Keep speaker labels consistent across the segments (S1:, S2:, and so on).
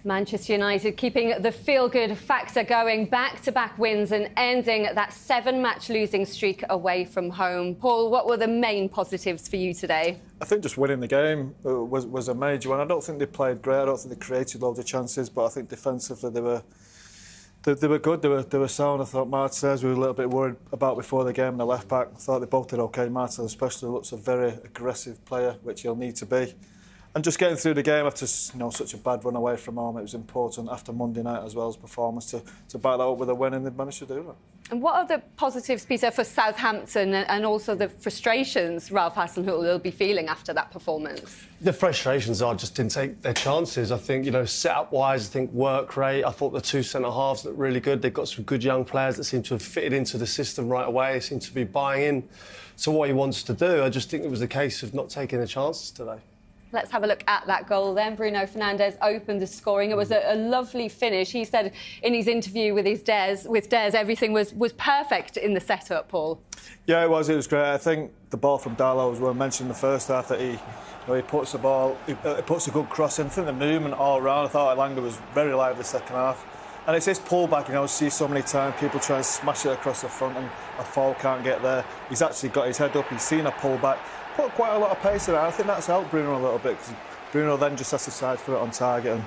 S1: Manchester United keeping the feel-good factor going, back-to-back wins and ending that 7-match losing streak away from home. Paul, what were the main positives for you today?
S2: I think just winning the game was a major one. I don't think they played great. I don't think they created loads of chances, but I think defensively they were good. They were sound. I thought Martinez we were a little bit worried about before the game. The left back, I thought they both did okay. Martinez especially looks a very aggressive player, which he'll need to be. And just getting through the game after such a bad run away from home, it was important after Monday night as well as performance to back that up with a win, and they've managed to do that. And
S1: what are the positives, Peter, for Southampton and also the frustrations Ralph Hasenhüttl will be feeling after that performance?
S3: The frustrations are just didn't take their chances. I think, set-up-wise, I think work rate. I thought the two centre-halves looked really good. They've got some good young players that seem to have fitted into the system right away. They seem to be buying in to what he wants to do. I just think it was a case of not taking the chances today.
S1: Let's have a look at that goal then. Bruno Fernandes opened the scoring. It was a lovely finish. He said in his interview with Des, everything was perfect in the setup, Paul.
S2: Yeah, it was great. I think the ball from Darlow, as we mentioned in the first half, that he puts the ball, he puts a good cross in. I think the movement all round, I thought Elanga was very lively the second half. And it's his pullback, I see so many times people try and smash it across the front and a foul can't get there. He's actually got his head up, he's seen a pullback, put quite a lot of pace in it. I think that's helped Bruno a little bit, because Bruno then just has to side for it on target, and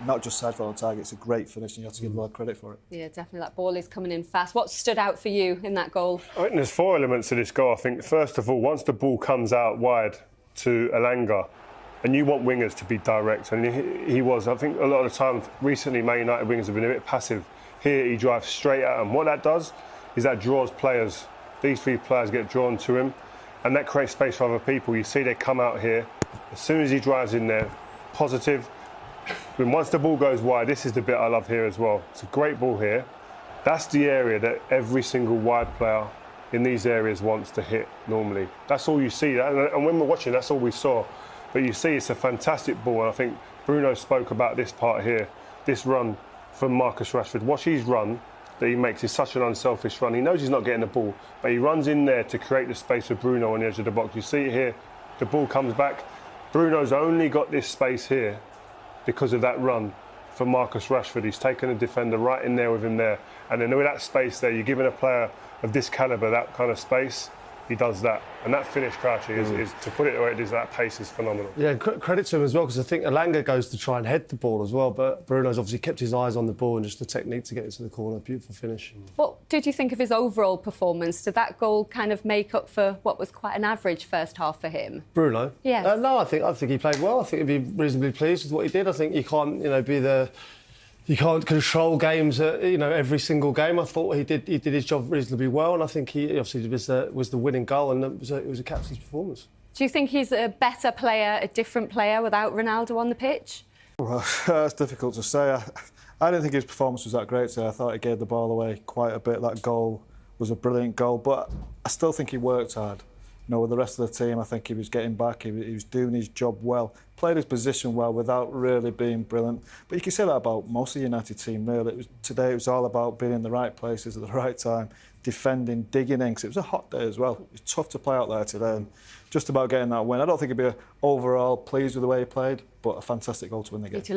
S2: not just side for it on target, it's a great finish and you have to give a lot of credit for it.
S1: Yeah, definitely, that ball is coming in fast. What stood out for you in that goal?
S4: I think there's 4 elements to this goal. I think, first of all, once the ball comes out wide to Elanga, and you want wingers to be direct, and he was. I think a lot of the time recently Man United wingers have been a bit passive. Here he drives straight at them. What that does is that draws players. These 3 players get drawn to him, and that creates space for other people. You see they come out here. As soon as he drives in there, positive. When once the ball goes wide, this is the bit I love here as well. It's a great ball here. That's the area that every single wide player in these areas wants to hit normally. That's all you see. And when we're watching, that's all we saw. But you see, it's a fantastic ball, and I think Bruno spoke about this part here, this run from Marcus Rashford. Watch his run that he makes is such an unselfish run. He knows he's not getting the ball, but he runs in there to create the space for Bruno on the edge of the box. You see it here, the ball comes back. Bruno's only got this space here because of that run from Marcus Rashford. He's taken a defender right in there with him there. And then with that space there, you're giving a player of this calibre that kind of space. He does that, and that finish, Crouchy, is to put it the way it is, that pace is phenomenal.
S3: Yeah, credit to him as well, because I think Elanga goes to try and head the ball as well, but Bruno's obviously kept his eyes on the ball and just the technique to get it to the corner. Beautiful finish.
S1: What did you think of his overall performance? Did that goal kind of make up for what was quite an average first half for him?
S3: Bruno?
S1: Yes.
S3: No, I think he played well. I think he'd be reasonably pleased with what he did. I think you can't, you can't control games, every single game. I thought he did his job reasonably well, and I think he obviously was the winning goal, and it was a captain's performance.
S1: Do you think he's a better player, a different player without Ronaldo on the pitch?
S2: Well, that's difficult to say. I didn't think his performance was that great today. I thought he gave the ball away quite a bit. That goal was a brilliant goal, but I still think he worked hard. With the rest of the team, I think he was getting back, he was doing his job well, played his position well without really being brilliant. But you can say that about most of the United team, really. Today it was all about being in the right places at the right time, defending, digging in, because it was a hot day as well. It was tough to play out there today, and just about getting that win. I don't think he'd be overall pleased with the way he played, but a fantastic goal to win the game.